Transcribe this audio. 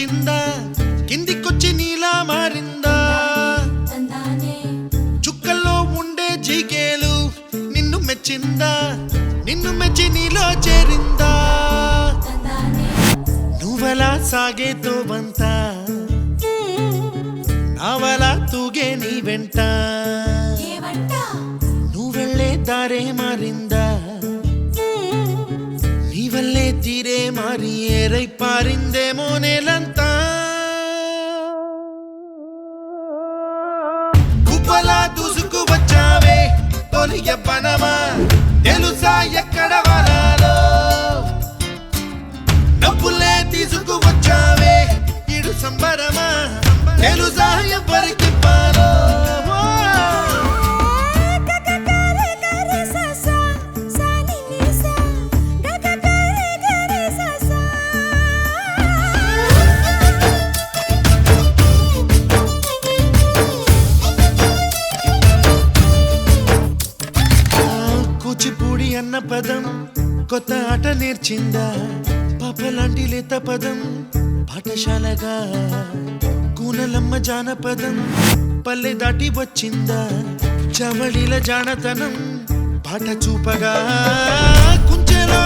వచ్చిందా కిందికొచ్చి నీలా మారిందా చుక్కల్లో ఉండే జీకేలు నిన్ను మెచ్చిందా నిన్ను మెచ్చి నీలో చేరిందా నువ్వలా సాగేతో బంత నావలా తూగే నీ వెంట నువ్వెళ్ళే దారే మారిందా నీవల్లే తీరే మారి ఏరై పారిందేమో నేలంతా కుప్పలా దూసుకు వచ్చావే తొలి యవ్వనమా తెలుసా ఎక్కడ వాలాలో నవ్వులే తీసుకు వచ్చావే ఇడు సంబరమా తెలుసా ఎవరికి పాలో కూచిపూడి అన్న పదం కొత్త ఆట నేర్చిందా పాపలాంటి లేత పదం పాఠశాలగా కూనలమ్మ జానపదం పల్లె దాటి వచ్చిందా చవళిల జానతనం పాట చూపగా కుంచెలో